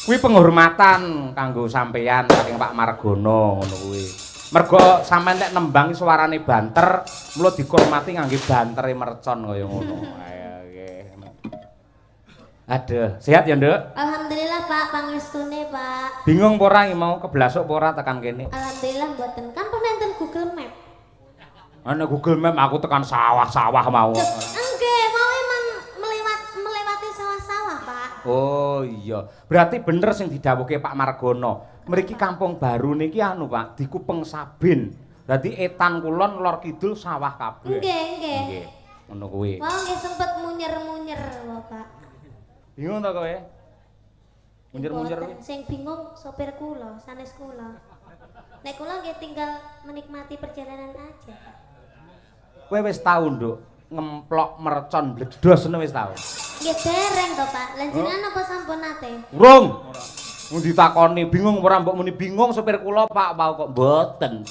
Kuwi penghormatan kanggo sampeyan saking Pak Margono ngono kuwi. Mergo sampeyan nek nembang suarane banter, mula dihormati ngangge bantere mercon kaya ngono. Ayo nggih. Aduh, sehat ya, Nduk? Alhamdulillah, Pak, pangestune, Pak. Bingung apa ora mau keblasuk apa ora tekan kene? Alhamdulillah mboten. Kan pun enten Google Map. Ana Google Map aku tekan sawah-sawah mau. Nggih, mau emang melewati sawah-sawah, Pak. Oh iya, berarti bener sing didhawuhke Pak Margono. Mriki kampung baru niki anu, Pak, dikupeng Sabin. Dadi etan kulon lor kidul sawah kabeh. Nggih, nggih. Nggih. Ngono kuwi. Mau nggih sempet munyer-munyer lho, Pak. Bingung ta kowe? Munyer-munyer kuwi. Sing bingung sopir kula, sanes kula. Nek kula nggih tinggal menikmati perjalanan aja, Pak. Kowe wis tau, Nduk, ngemplok mercon bledos ngono wis tau. Nggih dereng to, Pak. Lan jenengan apa sampun nate? Urung. Mun ditakoni bingung ora mbok muni bingung sopir kula Pak mau kok mboten.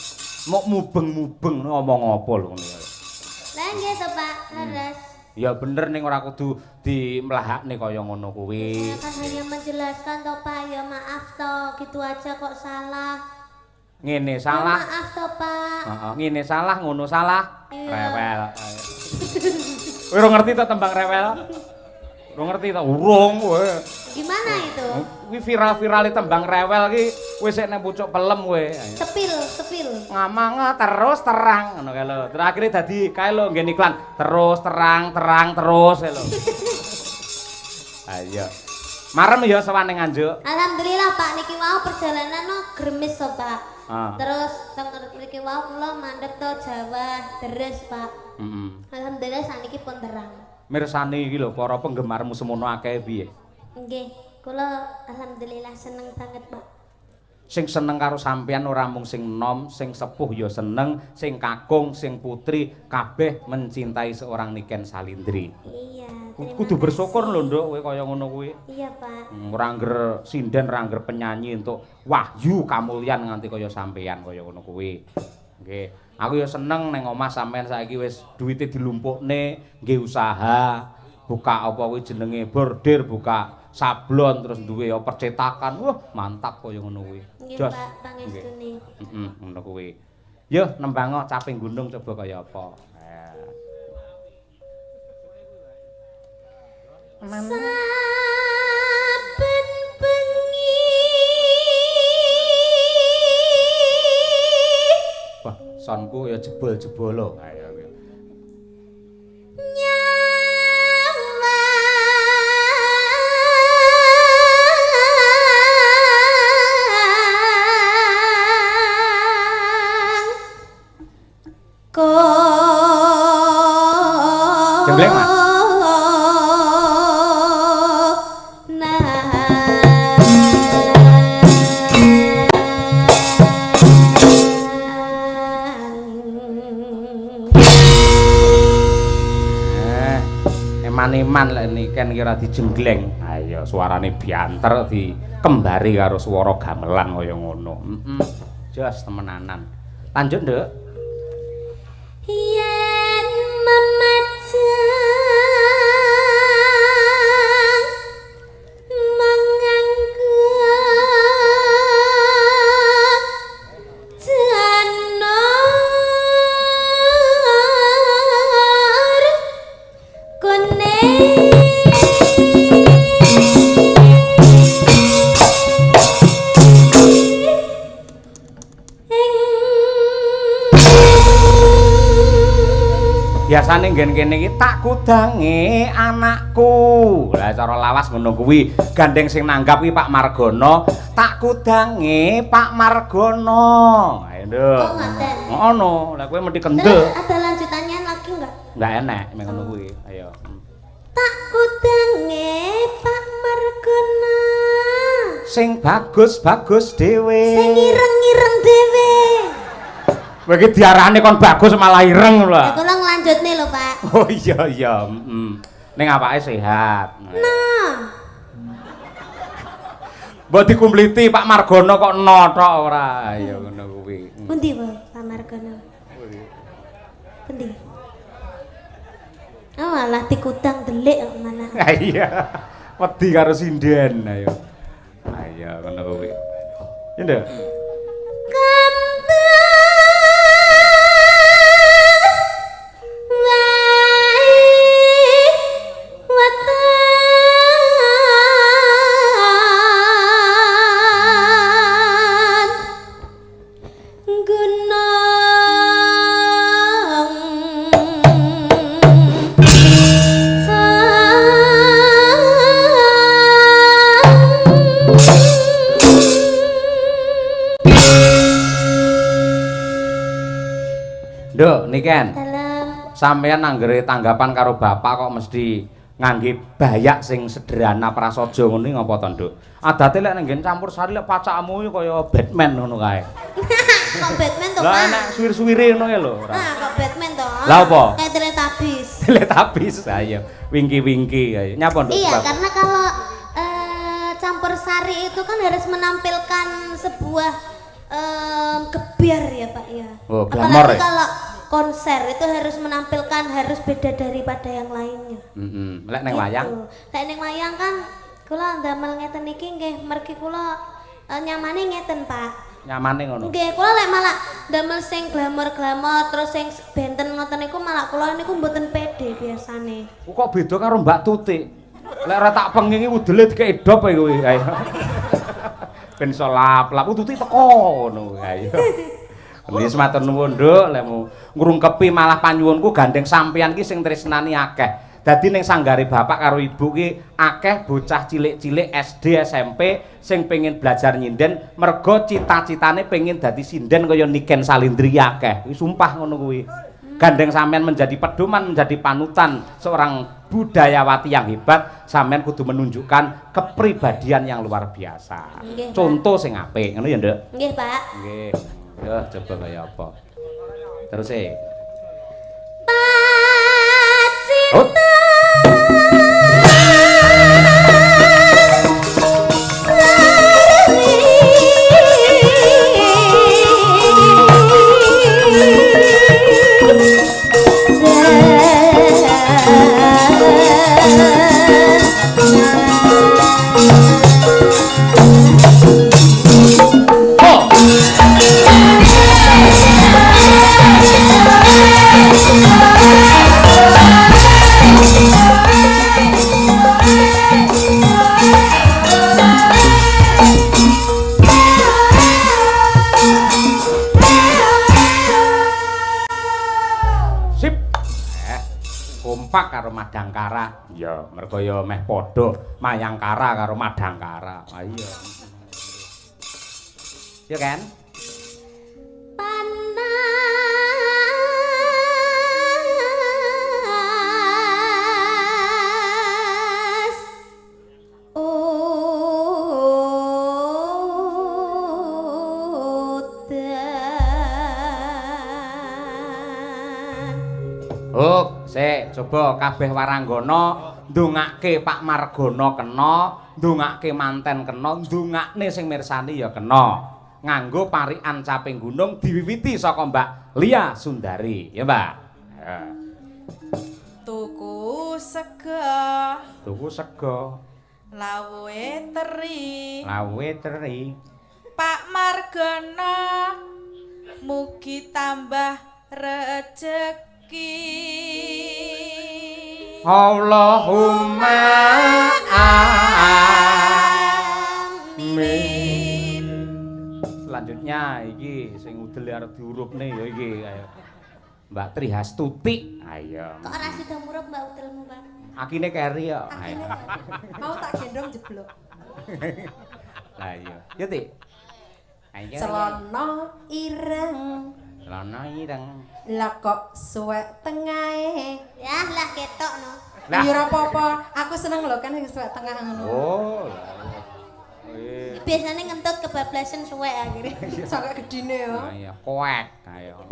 Mok mubeng-mubeng ngomong apa lho ngono. Lah nggih to, Pak. Leres. Ya bener ning ora kudu dimlahakne kaya ngono kuwi. Saya kan hanya menjelaskan to, Pak. Ya maaf to, gitu aja kok salah. Ngene salah. Ya, maaf to, Pak. Heeh, ngene salah ngono salah. Iya. Rewel. Kowe ora ngerti to tembang rewel? Ora ngerti to? Urung kowe. Gimana itu? Kuwi viral-virale tembang rewel ki wis nek pucuk pelem kowe. Sepil, sepil. Ngomong terus terang ngono kae lho. Terakhir dadi kae lho nggen iklan terus terang terus kae lho. Ayo. Marem ya sawane Nganjuk. Alhamdulillah, Pak, niki wau perjalanan no gremis to, Pak. Ah. Terus teng mriki wau kula mandheg to Jawa, deres, Pak. Alhamdulillah saniki pun terang. Mirsani iki lho para penggemarmu semono akeh piye? Nggih, kula alhamdulillah seneng banget, Pak. Sing seneng karo sampeyan ora mung sing nom, sing sepuh ya seneng, sing kakung, sing putri kabeh mencintai seorang Niken Salindri. Iya, Kudu bersyukur lho, Nduk, kowe kaya ngono kuwi. Iya, Pak. Ora ngger sinden, ora ngger penyanyi untuk wahyu kamulyan nganti kaya sampeyan kaya ngono kuwi. Nggih. Aku ya seneng ning omah sampeyan saiki wis duwite dilumpukne, nggih usaha, buka apa kuwi jenenge bordir, buka sablon terus duwe ya percetakan. Wah, mantap kaya ngono kuwi. Nggih, Jos. Pak, pangestune. Ngono kuwi. Yo nembang caping gunung coba kaya apa. Saben bengi. Wah, sonku ya jebol-jebolo. Ayo. Jembleng, Mas. Eman-eman lek Niken kira dijenggleng. Ayo suarane bianter dikembari karo swara gamelan kaya ngono. Jos temenanan. Lanjut, Nduk. Yen memajang menganggo janur kuning biasane nggen kene iki tak kudange anakku. Lah cara lawas ngono kuwi. Gandeng sing nanggap iki Pak Margono, tak kudange Pak Margono. Ayo, Nduk. Oh, ngaten. Ngono. Lah kowe mesti kendel. Ada lanjutannya lagi enggak? Enggak enak mek ngono kuwi. Ayo. Tak kudange Pak Margono. Sing bagus-bagus dhewe. Sing ireng-ireng dhewe. Kowe iki diarani kon bagus malah ireng lho. Ya kula nglanjutne lho, Pak. Oh iya iya, Ning awake sehat. Nah. Mbok dikumpliti Pak Margono kok no tok ora. Ya ngono kuwi. Pundi Pak Margono? Pundi? Oh, malah tikudang delik kok malah. Iya. Wedi karo sinden ayo. Ayo. ya ngono kuwi. Ya nduk. Nduk, niken. Sampeyan anggere tanggapan karo bapak kok mesti ngangge bayak sing sederhana prasaja ngono iki ngapa to, Nduk? Adate lek nang campur sari lek pacakmu kaya Batman ngono kae. Kok Batman to, Pak? Lah nek suwir-suwire ngono ya lho. Nah, kok Batman to? Lah apa? Kayak Teletubbies. Teletubbies ayo. Winky-winky ayo. Nyapa, Nduk? Iya, karena kalau campur sari itu kan harus menampilkan sebuah gebiar ya, Pak ya. Oh, glamor apalagi ya? kalau konser itu harus menampilkan harus beda daripada yang lainnya. Lek ning wayang. Lek ning wayang kan kula ndamel ngeten iki nggih mergi kula nyamane ngeten, Pak. Nyamane ngono. Nggih, kula lek malah ndamel sing glamor-glamor terus sing benten ngoten niku malah kula niku mboten pede biasane. Kok beda karo Mbak Tutik? Lek ora tak pengingi udele dikek edop ae kowe. Ayo. Ben iso lap-lap Tutik teko ngono ayo. Wis matur nuwun, Nduk, lekmu ngrungkepi malah panyuwunku gandeng sampeyan ki sing tresnani akeh. Dadi ning sanggare bapak karo ibu ki akeh bocah cilik-cilik SD, SMP sing pengin belajar nyinden merga cita-citane pengin dadi sinden kaya Niken Salindri akeh. Wis sumpah ngono kuwi. Gandeng sampean menjadi pedoman, menjadi panutan seorang budayawati yang hebat, sampean kudu menunjukkan kepribadian yang luar biasa. Nggih, Contoh sing apik, ngono ya, Nduk? Nggih, Pak. Nggih. Yo coba kaya apa. Terus Oh. Kompak karo Madangkara. Ya, mergo ya meh padha Mayangkara karo Madangkara. Ah iya. Ya kan? Coba kabeh waranggana ndongake Pak Margana kena, ndongake manten kena, ndongakne sing mirsani ya kena. Nganggo parikan caping gunung diwiwiti saka Mbak Lia Sundari, ya, Mbak. Ya. Tuku sega. Tuku sega. Lawuhe teri. Lawuhe teri. Pak Margana mugi tambah rejeki. Allahumma amin. Selanjutnya iki sing udel arep diurupne ya iki ayo. Mbak Trihastuti. Ayo. Kok ora sida murup Mbak udelmu, Pak? Akine keri ya. Ayo. Mau tak gendong jeblok. Lah iya. Yo, Tik. Ayo. Celana ireng. Celana ireng. Lah kok suwek tengahe. Ya, lah ketok no. Ya ora apa-apa, aku seneng lho kan sing suwek tengah ngono. Oh. Biasanya ngentut kebablasan suwek akhirnya. Sangat gedine ya. Nah, iya, koek. Ayo.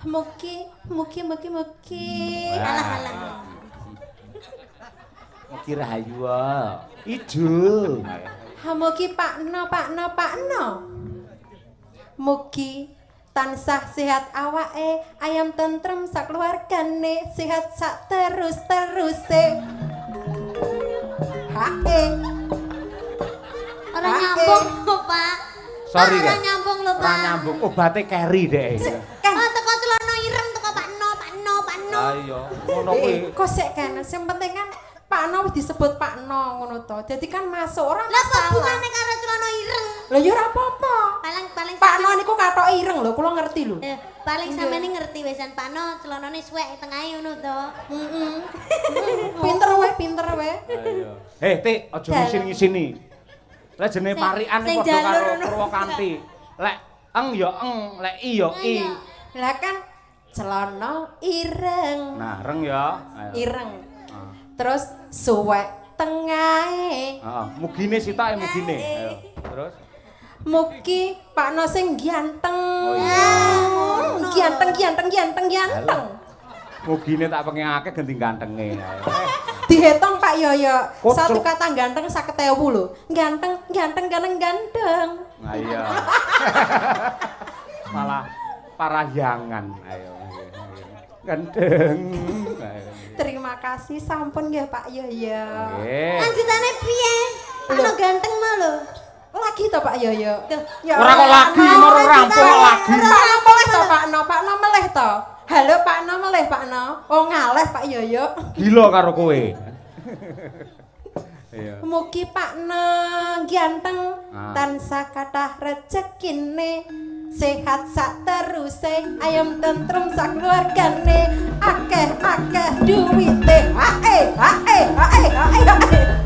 Mugi. Alah. Mugi rahayu. Ijo. Mugi Pakno. Mugi tansah sehat awake, ayam tentrem sakeluargane, sehat sak terus-teruse. Hae. Ora nyambung lho, Pak. Sorry, Ora Kak. nyambung lho, Pak. Ora nyambung. Obate keri deh. Oh, teko celana ireng teko Pak No. Ayo, ngono kuwi. Kok sik kan, sing penting kan Pak No wis disebut Pak No ngono to. Jadi kan masuk ora Lah kok masalah. hubungane karo celana ireng? Lah ya ora apa-apa. Paling Pak No niku katok ireng lho, kula ngerti lho. paling sampeyan ngerti wisan Pak No celanane suwek tengahe ngono to. Heeh. Pinter wae. Ayo. Tik, aja ngisin-ngisini. Lah jenenge parikan sing padha karo jalur. Purwakanthi. Lek eng ya eng, lek i ya i. Lah kan celana ireng. Nah, reng ya. Ayo. Ireng. Terus suwek tengahe. Heeh, mugine sitoke mugine. Ayo. Terus Mugi Pak No sing ganteng. Oh iya. Ganteng. mugine tak pengen akeh ganti gantenge. Ayo. Dihitung Pak Yoyo. Kok Satu kata ganteng 50.000 lho. Ganteng. Nah iya. Malah parahyangan. Ayo. Ganteng. Ayo. Terima kasih sampun nggih Pak Yoyo. Nggih. Lanjutane piye? Ano ganteng mah lho. Lagi to Pak Yoyo. Ya Ora kok lagi, moro rampung kok lagi. Pak No meleh to Pak No. Pak No meleh to. Halo Pak No meleh Pak No. Oh ngaleh Pak Yoyo. Gila karo kowe. Iya. Mugi Pak No ganteng Ah. tansah kathah rejekine. Sehat sak teruse, ayam tentrem sak keluargane, akeh duwite. Hae.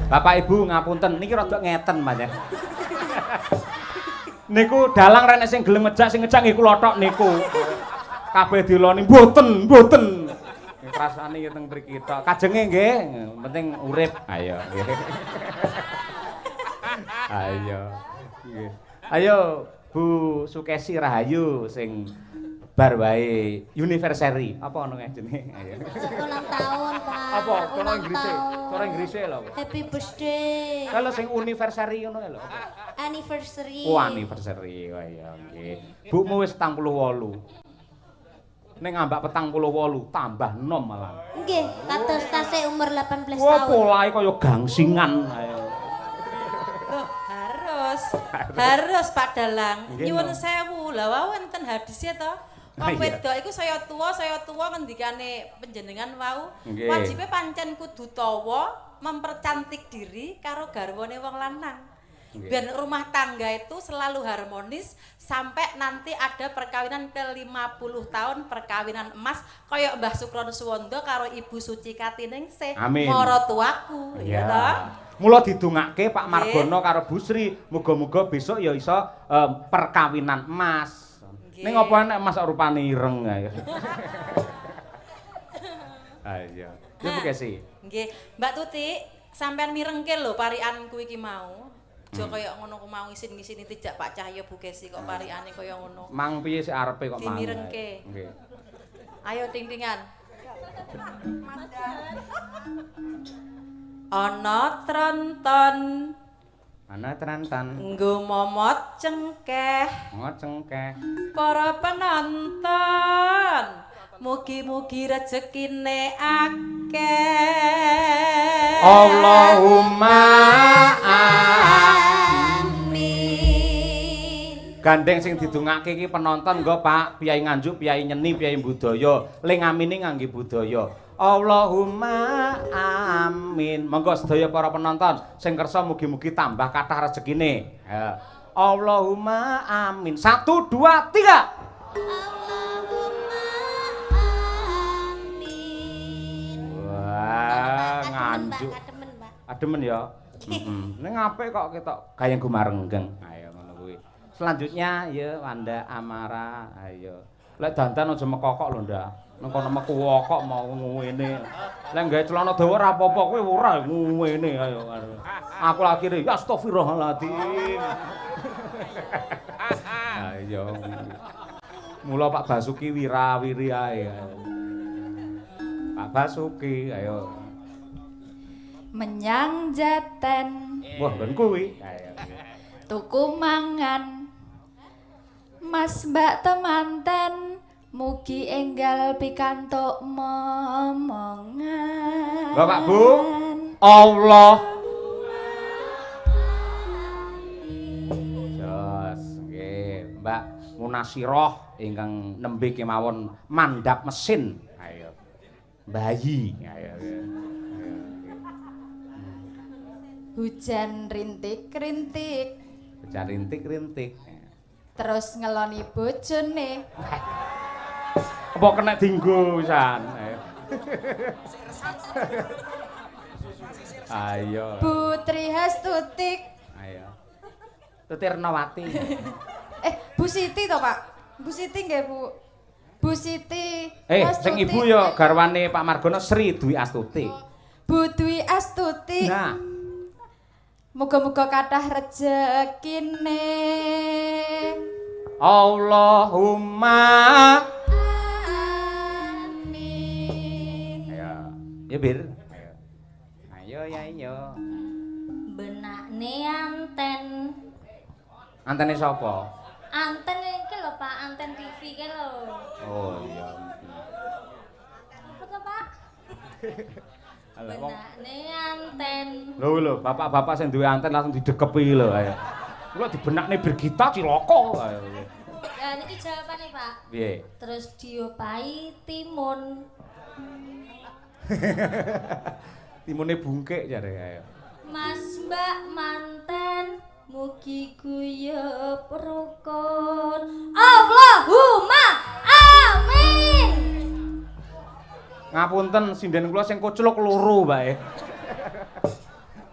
Bapak Ibu ngapunten niki rada ngeten Mas. Niku dalang rek nek sing gelem ngejak sing ngejak nggih kula tok niku. Kabeh diloni mboten. Rasane ya teng mriki tok. Kajenge nggih, penting urip. Ayo nggih. Ayo. Nggih. Ayo Bu Sukesi Rahayu sing bar wae anniversary. Apa ono jenenge? Ayo. Ulang tahun, Pak. Apa? Cara Ulang Inggrise. tahun. Cara Inggrise lho. Happy birthday. Kalau sing anniversary ngono lho. Anniversary. Oh, anniversary. Wah ya nggih. Bukmu wis 48. Ning ngambak 48 tambah nom malah. Nggih, kados tasih umur 18 Wah, tahun. polahe kaya gangsingan. Ayo. Loh, harus Pak Dalang. Nggih, Nyuwun no. sewu. Lah wau enten hadisnya to. Ah, Wong iya. wedok iku saya tua ngendikane panjenengan wau. Nggih. Wajibe pancen kudu tawa mempercantik diri karo garwane wong lanang. Nggih. Biar rumah tangga itu selalu harmonis sampai nanti ada perkawinan ke 50 tahun perkawinan emas kaya Mbah Sukron Suwondo karo Ibu Suci Katiningsih Amin. marotuaku ya toh. Mula didongake Pak Margono karo Bu Sri, muga-muga besok ya iso perkawinan emas. Nggih. Ning apa nek emas kok rupane ireng ayo. Ayo. Ibu Nah, Kesi. Nggih, Mbak Tuti, sampean mirengke lho parikanku iki mau. Aja kaya ngono ku mau isin-ngisini tidak Pak Cahyo Bu Kesi kok parikane kaya ngono. Mang piye sik arepe kok mang. Dimirengke. Nggih. Ayo ting-tingan. Ana tronton Ana trantan. nggo momot cengkeh Ngocengkeh. para penonton. Mugi-mugi rezekine akeh. Allahumma Amin. Gandeng sing didongake iki penonton nggo Pak Piyai Nganjuk, Piyai Nyeni, Piyai Budaya. Ling amine ngangge budaya. Allahumma amin. Monggo sedaya para penonton sing kersa mugi-mugi tambah kathah rezekine. Ya. Allahumma amin. 1 2 3. Allahumma amin. Wah, Kademen, Mbak. nganjuk. Kademen, Mbak. Ademen ya. Ning apik kok ketok gayeng gumarenggeng. Ayo ngono kuwi. Selanjutnya ya Wanda Amara. Ayo. Lek dandan aja mekokok lho, Ndak. Nang kono meku kok mau ngene. Lek gawe celana dawa ora apa-apa kowe ora ngene ayo. Aku akhire ya astagfirullahaladzim. Ayo. Mula Pak Basuki wirawiri ae. Pak Basuki ayo. Menyang Jaten Wah, ben kuwi. Ayo. tuku mangan Mas Mbak temanten mugi enggal pikantuk momongan. Bapak Bu, Allah Mbak Munasiroh ingkang nembe kemawon mandhap mesin. Ayo. Bayi. Ayo. Hujan rintik-rintik. Hujan rintik-rintik. Terus ngeloni bojone. Apa kena dienggo pisan? Ayo. Ayo. Putri Hastutik. Ayo. Tutirnawati. Bu Siti to, Pak? Bu Siti nggih, Bu. Bu Siti. Sing ibu ya garwane Pak Margono Sri Dwi Astuti. Bu Dwi Astuti. Nah. Muga-muga kathah rejekine. Allahumma amin. Ayo. Ya Bir. Ayo ya iya. Benakne anten. Antene sapa? Anten iki lho Pak, anten TV iki lho. Oh iya. Apa to Pak? Alah wong. Benakne anten. Lho bapak-bapak sing duwe anten langsung didekepi lho ayo. Kula dibenakne Birgita cilaka ayo. Lah niki jawabane Pak. Piye? Terus diopahi timun. Timune bungkek jare ayo. Mas Mbak manten mugi guyub rukun. Allahumma amin. Ngapunten sinden kula sing kucluk loro bae.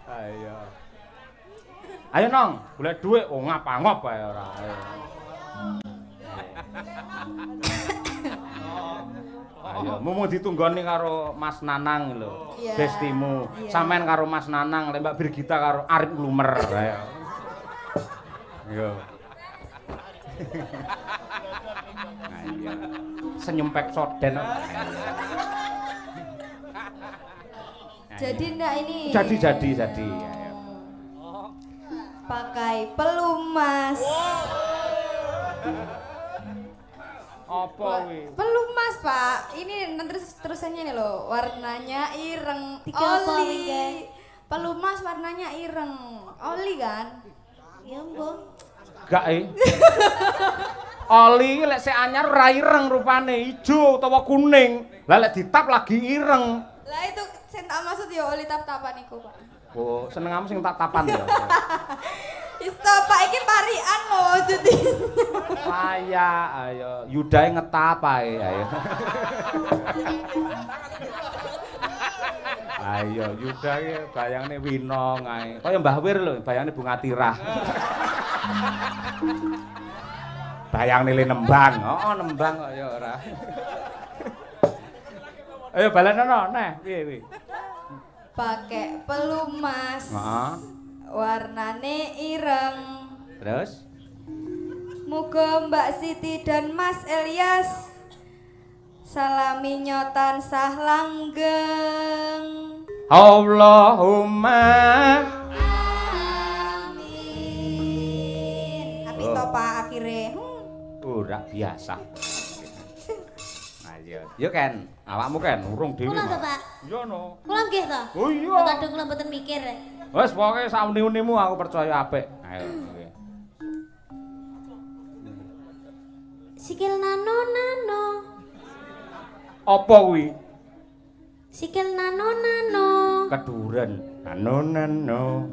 Ayo. Ayo nong, golek dhuwit oh ngapa-ngop bae ora. Ayo. Ayo, mumu ditunggoni karo Mas Nanang lho. Iya. Bestimu. Iya. Sampean karo Mas Nanang, lek Mbak Birgita karo Arif Lumer. Ayo. Yo. Ayo. Senyum peksoden. Jadi ndak ini. Jadi. Ayo. Pakai pelumas. Apa kuwi? Pelumas, Pak. Ini terusannya nih loh. Warnanya ireng. Tiga apa, Oli. Wingga? Pelumas warnanya ireng. Oli kan? Ya mbok. Gak Oli lek sik anyar ora ireng rupane, ijo utawa kuning. Lah lek ditap lagi ireng. Lah itu sing tak maksud ya oli tap-tapan iku, Pak. Oh, senengamu sing tak tapan ya. Isto, Pak, iki parian loh jadi. Saya ayo Yudae ngetap ae ayo. Ayo Yudae bayangne Winong ae. Kaya Mbah Wir lho, bayangne Bunga Tirah. Bayangne le nembang. Oh, nembang kok ya ora. Ayo balenono neh, piye. Pakai pelumas. Heeh. Warnane ireng. Terus Muga Mbak Siti dan Mas Elias salami nyotan sah langgeng. Allahumma Amin. Apik to Pak akhire. ora biasa. Ayo, yo Ken, awakmu Ken urung dhewe. Kula to Pak. Iya no. Kula nggih to. Oh iya. Kadang kula mboten mikir. Wes pokoke sak unimu aku percaya apik. Ayo. Oke. Sikil nano. Apa kuwi? Sikil nano. Keduren. Nano.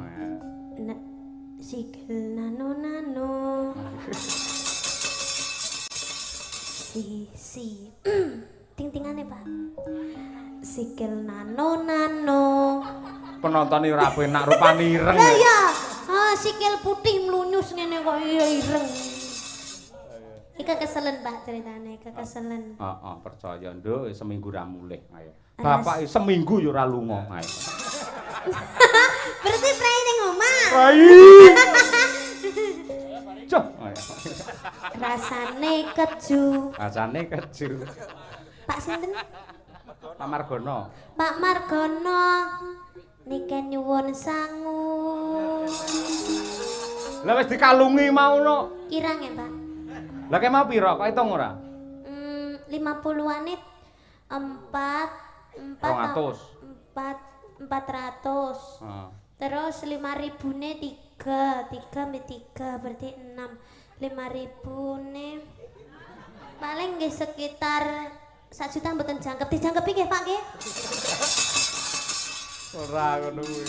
Sikil nano. Si. Ting-tingane, Pak. Sikil nano. Penonton ora penak rupane ireng. Lah ya. Sikil putih mlunyus ngene kok iya ireng. Iki keselen, Pak, ceritane, keselen. Heeh, percaya nduk seminggu ra mulih. Ayo. Bapak seminggu yo ora lunga. Ayo. Berarti prai ning omah. Rai. Coh. Ayo. Rasane keju. Rasane keju. Pak sinten? Pak Margono. Pak Margono. Niki nyuwun sangu. Lah wis dikalungi mauno. Kirang ya, Pak? Lah kek mau pira? Kok hitung ora? 50-an it 400. Heeh. Terus 5.000-ne 3. 3 berarti 6. 5.000 nih. Paling nggih sekitar 1 juta mboten jangkep. Dijangkepi nggih Pak nggih? Ora ngono kuwi.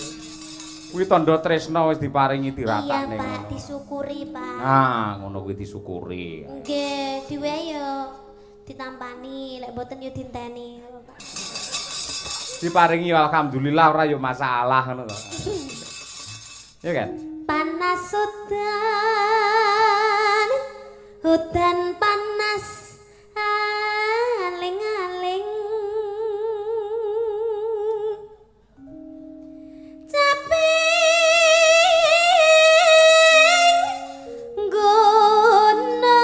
Kuwi tandha tresna wis diparingi Iya diratakne. Pak, disyukuri Pak. Ah, ngono kuwi disyukuri. Nggih, diwehi yo ditampani, lek mboten yo dinteni. Diparingi alhamdulillah ora yo masalah ngono to. Ya kan? Panas hutan panas aling-aling caping gunung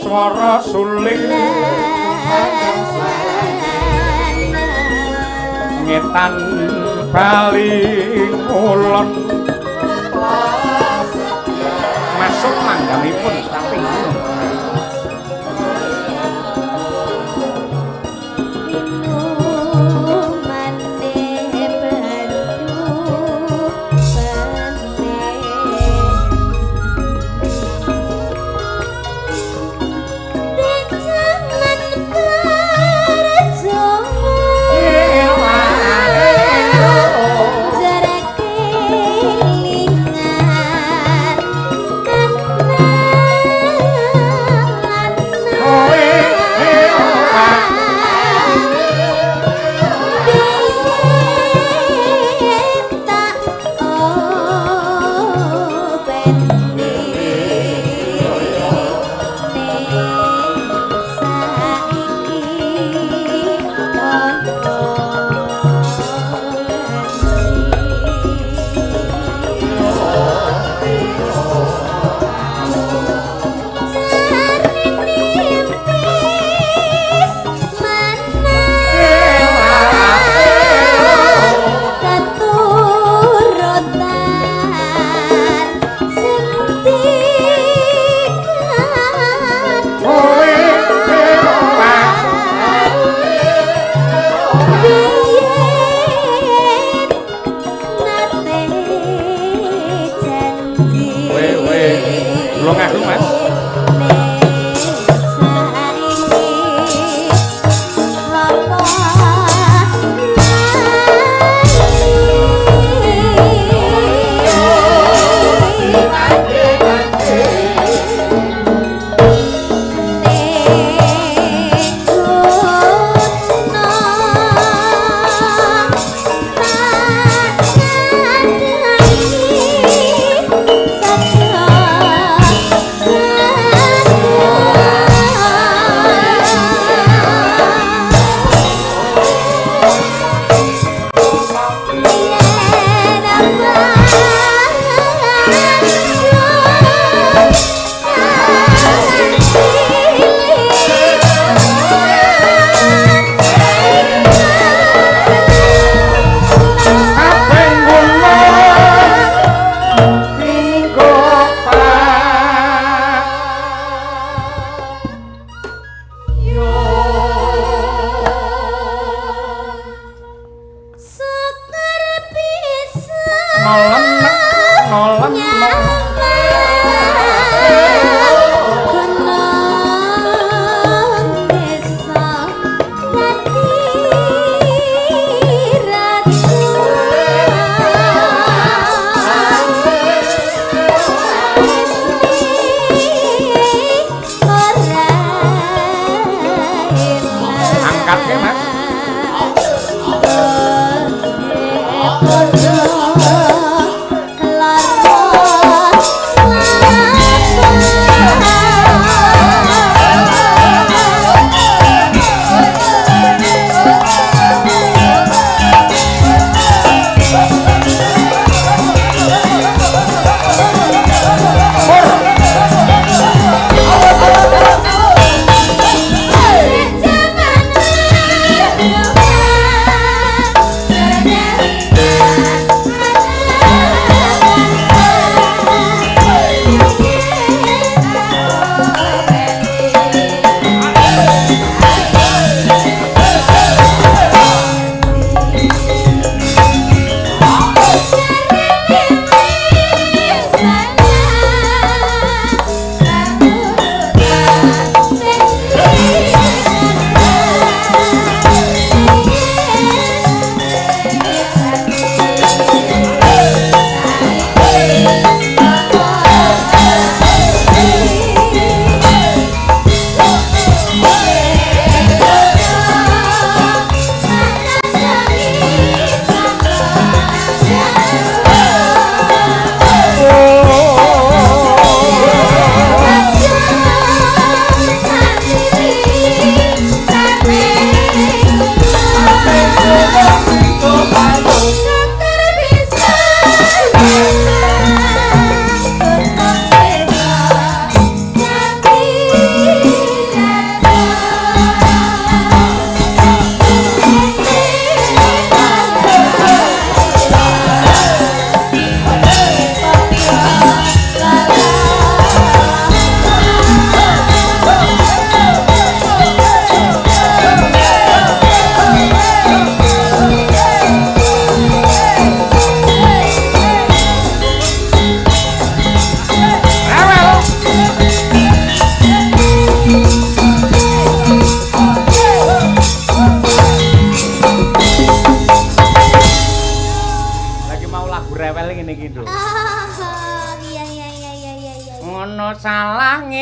swara suling ngetan bali kulon masuk manggamipun tapi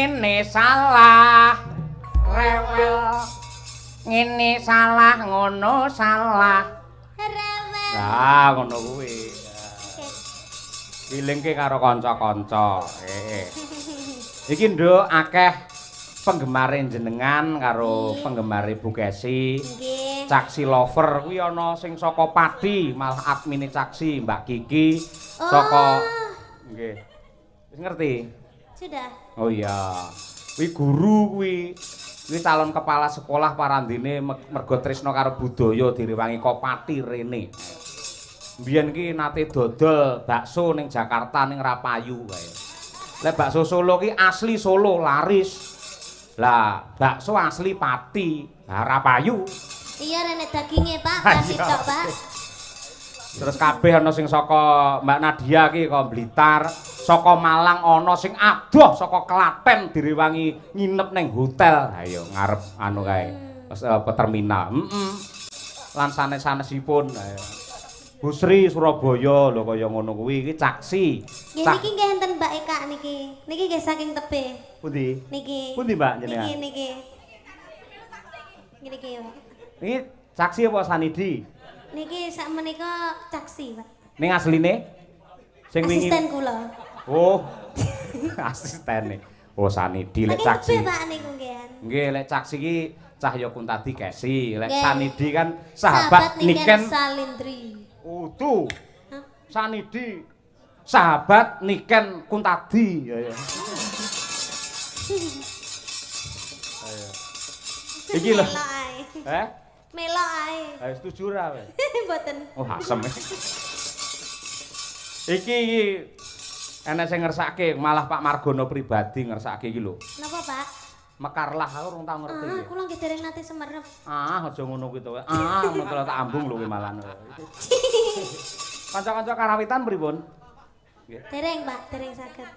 ngene salah rewel ngene salah ngono salah Rewel. nah ngono kuwi dilingke karo kanca-kanca iki nduk akeh penggemare jenengan karo penggemare Bu Kesi Nggih. Caksi Lover kuwi ana sing saka Pati malah admine Caksi Mbak Kiki saka nggih wis ngerti Sudah. oh iya kuwi guru kuwi calon kepala sekolah parandene mergo tresna karo budaya direwangi Kopati rene mbiyen ki nate dodol bakso ning Jakarta ning Rapayu kae lek bakso Solo ki asli Solo laris lah bakso asli Pati Rapayu Iya renek dagingnya Pak, kasih tok Pak. terus kabeh ana sing saka Mbak Nadia ki kok Blitar saka Malang ana sing adoh saka Klaten direwangi nginep ning hotel ayo ngarep anu kae terminal lan sanes-sanesipun ayo Bu Sri Surabaya lho kaya ngono kuwi iki Caksi Nggih niki nggih enten Mbak Eka niki. Niki nggih saking tebih. pundi Niki. pundi Mbak jenengan Niki. Niki Pak. iki Caksi apa Sanidi Niki sak menika Caksi, Pak. ning asline sing wingi Asisten kula. oh asistene oh Sanidi lek Saking Caksi tebih Pak niku nggih. nggih lek Caksi ki Cahya Kuntadi Kesi lek Nggih. Sanidi kan sahabat Niken Salindri. Utuh. Hah? Sanidi. Sahabat Niken Kuntadi. Ya ya. Ayo. Iki lho. Melok ae. Melok ae. Ayo setuju ra kowe? Mboten. Oh, asem. Iki enek sing ngersake malah Pak Margono pribadi ngersake iki lho. Napa, Pak? Mekarlah aku urung tau ngerti. Ah, kula nggih dereng nate semerep. Aja ngono kuwi to. Ngono tak ambung lho kuwi malah. Kanca-kanca karawitan pripun? Dereng, Pak, dereng saged.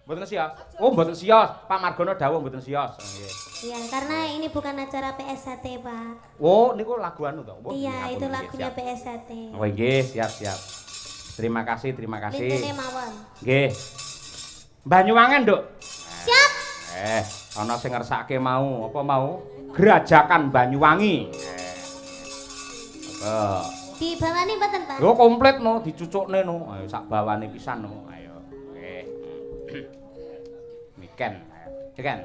Mboten sios. Oh, mboten sios. Pak Margono dawuh mboten sios. Nggih. Iya, karena ini bukan acara PSHT, Pak. Oh, niku lagu anu to. Oh, Iya, nggih, itu nggih, lagunya siap. PSHT. Oh, nggih, siap. Terima kasih. Lintune mawon. Nggih. Banyuwangen, Nduk. Siap. Ana sing ngersake mau, apa mau? Gerajakan Banyuwangi. Apa? Di bawani mboten, Pak? Yo komplit no, dicucukne no. Ayo sak bawane pisan no. Ayo. Nggih. Miken. Ayo. Cekan.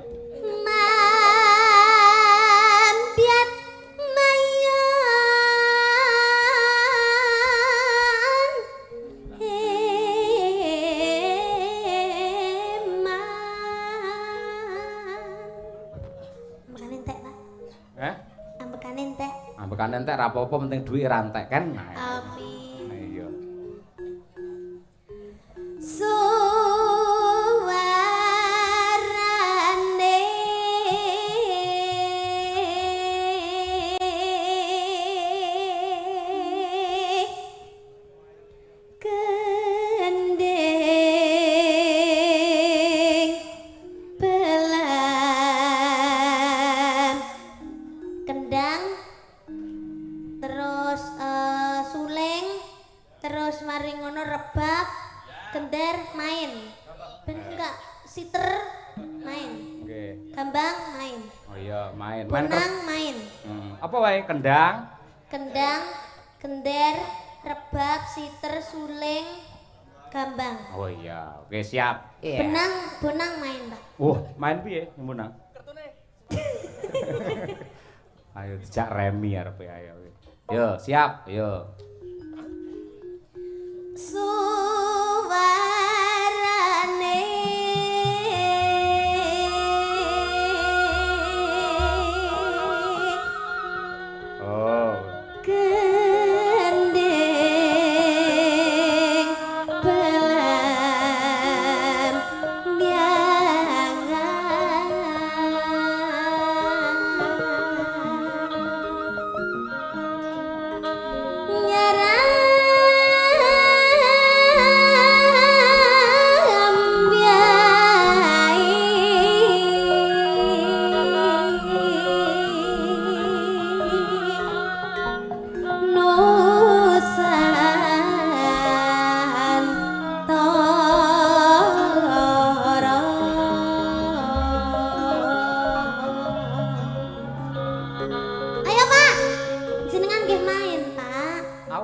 Mandiat mayang Ambekan entek, Pak. Ambekan entek. Ambekan entek ra apa-apa penting duit rantek kan. Amin. Iya. Suwarane gending belam kendang terus suling terus mari ngono rebab gender main ben enggak siter main Nggih. gambang main Oh iya, main. benang main Apa wae kendang? kendang gender rebab siter suling gambang Oh iya, oke siap. benang bonang main Pak. Main piye menang? Ayo dijak remi arepe ayo. Yo, siap, yo. Suwarane Oh. gending belam biangan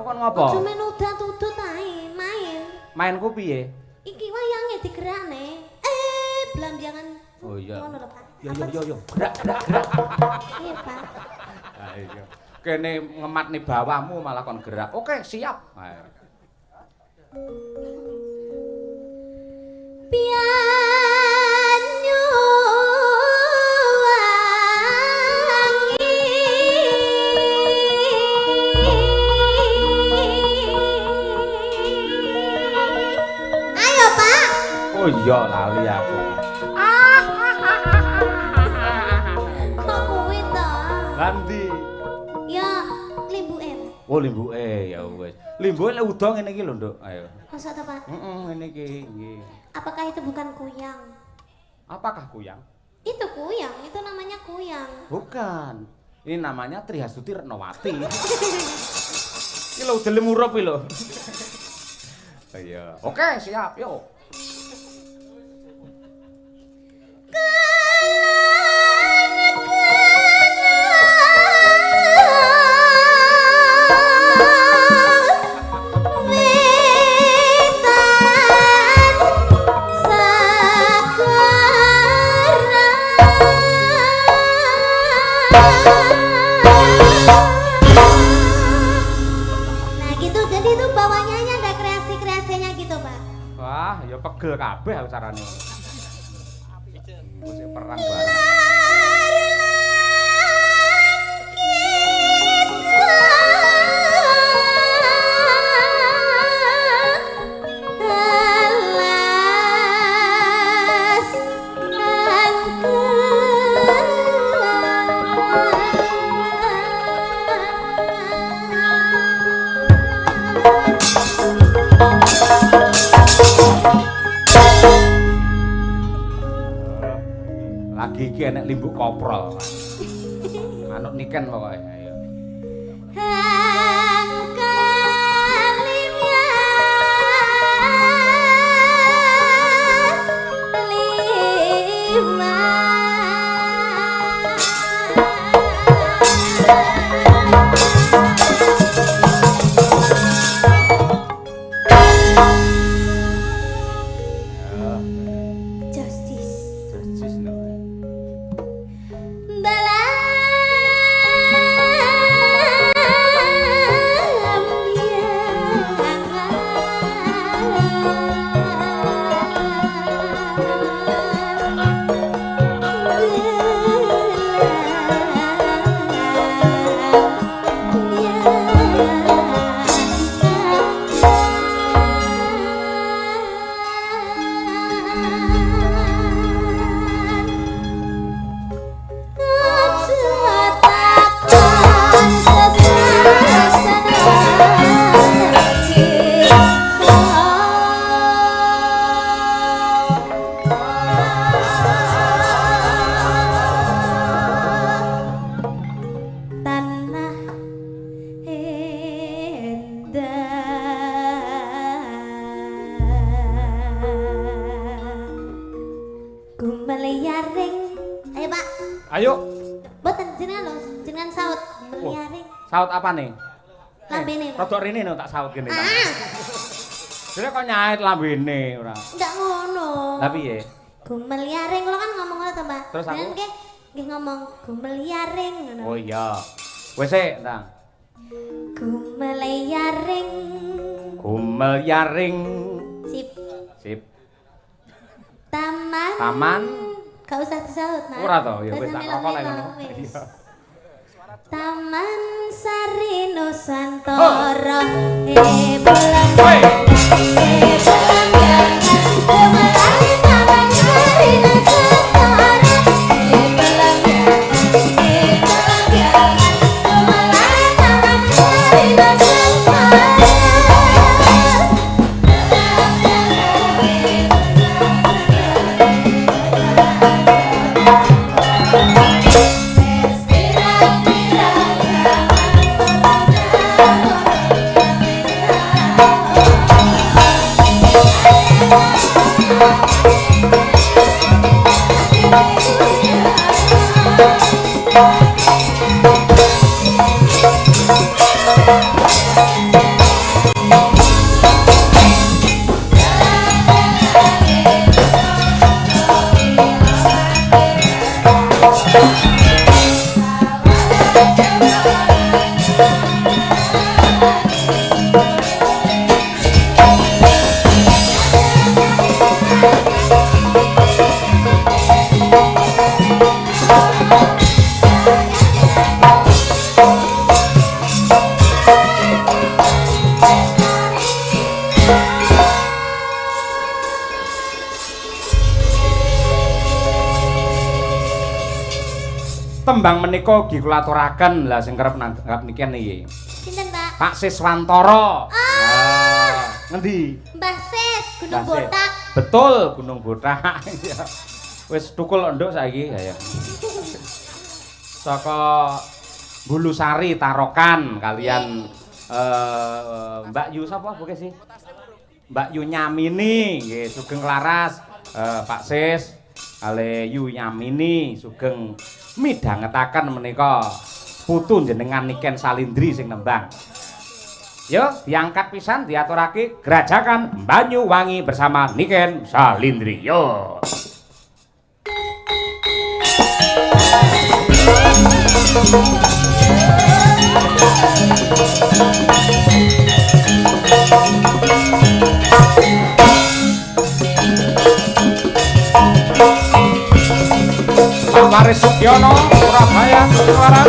Aku kon ngopo? Aja men udat-udut ae, main. Mainku piye? Iki wayange digerakne. Blambiangan. Oh iya. Ngono lho, Pak. Yo. Gerak. Iya, Pak. Ayo. Kene ngematne bawamu malah kon gerak. Oke, siap. Ayo. Pianyu wangi. Ayo, Pak. Oh iya, lali aku. Kok kuwi to? Ganti. Ya, limbuke. Oh, limbuke ya wis. Limbuke lek udo ngene iki lho, Nduk. Ayo. Masa to, Pak? Ngene iki, nggih. Apakah itu bukan kuyang? Apakah kuyang? Itu kuyang, itu namanya kuyang. Bukan. Ini namanya Trihastuti Retnowati. Iki lho udele murup iki lho. Iya. Oke, siap. Yuk. Nah gitu, jadi itu bawahnya ada kreasi-kreasinya gitu, Pak. Wah, ya pegel kabeh aku carane. Wis perang bareng. Lagi iki enek limbu koprol. Manuk niken pokoke. Ayo. Ayo. Boten jenengan lho, jenengan saut meliaring. Saut apa nih? Lambene. Rodok rene no tak saut kene. Dene kok nyait lambene ora. Ndak ngono. Lah piye? Gumeliaring kula kan ngomong ngono to, Mbak. Terus aku? Nggih ngomong gumeliaring ngono. Oh iya. Wis sik, Tang. Gumeliaring. Gumeliaring. Sip. Sip. Taman. Taman. Gak usah disaut, Mas. Ora to, ya wis tak rokok lek ngono. Iya. Taman Sari Nusantara. Belum. Woi. Belum yang kembali Taman Sari Nusantara. Belum yang kembali Taman Sari Nusantara. kembang menika ugi kula aturaken lah sing kerep nanggap niki niki. Sinten, Pak? Pak Siswantoro. Ngendi? Mbah Sis, Gunung Mbah Sis. Botak. Betul, Gunung Botak. Ya. Wis tukul nduk saiki ya. Saka Bulusari Tarokan kalian Mbak Yu sapa buke sih? Mbak Yu Nyamini nggih sugeng laras Pak Sis kali Yu Nyamini sugeng midhangetaken menika putu jenengan Niken Salindri sing nembang. Yo diangkat pisan diaturake Gerajakan Banyuwangi bersama Niken Salindri. Yo. Pak Waris Sugiono, Surabaya, Suara.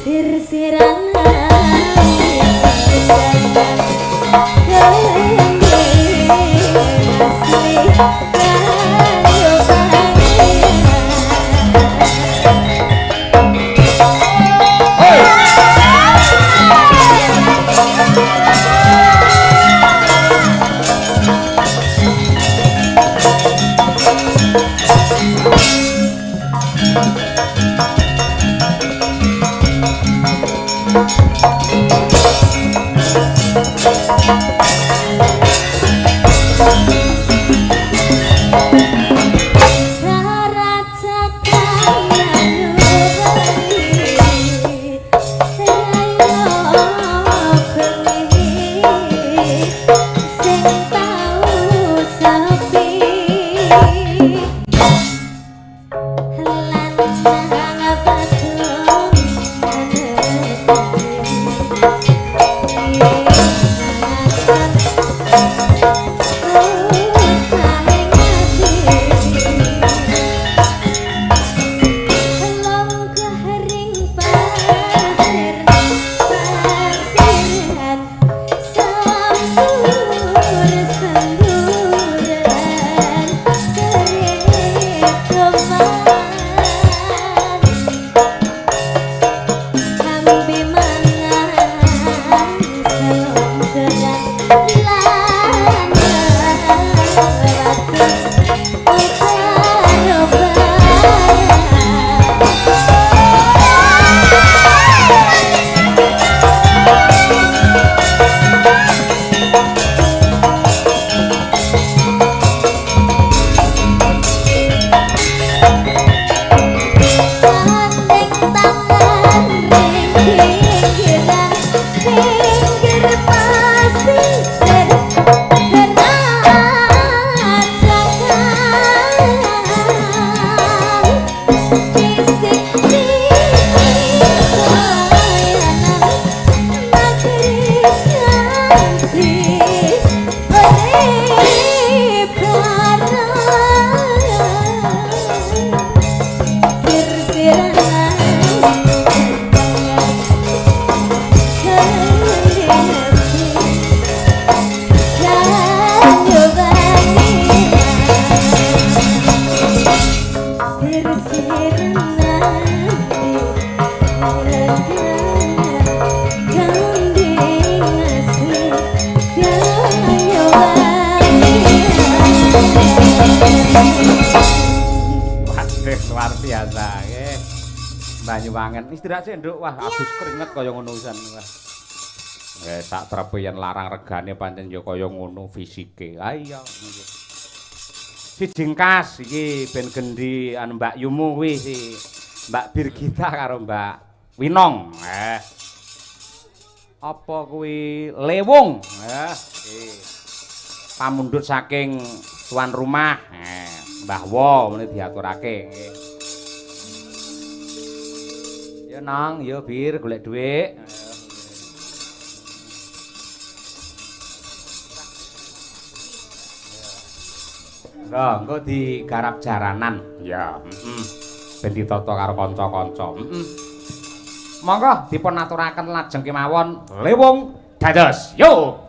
Sir-siran biasa nggih. Banyuwangen istirahat sih Nduk. Wah, abis keringet kaya ngono pisan. Wah. Nggih, sak trepe yen larang regane pancen ya kaya ngono fisike. Ha iya. Sijingkas iki ben gendi anu Mbak Yumu kuwi si Mbak Birgita karo Mbak Winong. Apa kuwi lewung? Pamundhut saking tuan rumah. Mbah Wo mene diaturake nggih. Ya Nang, ya Bir golek dhuwit. Lah, engko digarap jaranan. Ya, ben ditata karo kanca-kanca. Monggo dipun aturaken lajeng kemawon lewung dados. Yo.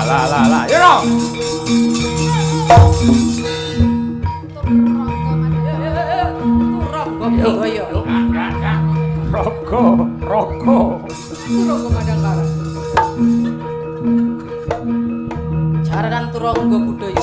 la. Yo no. Rogo. Turangga Madangkara. Jaranan Turangga budaya.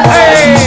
Hey!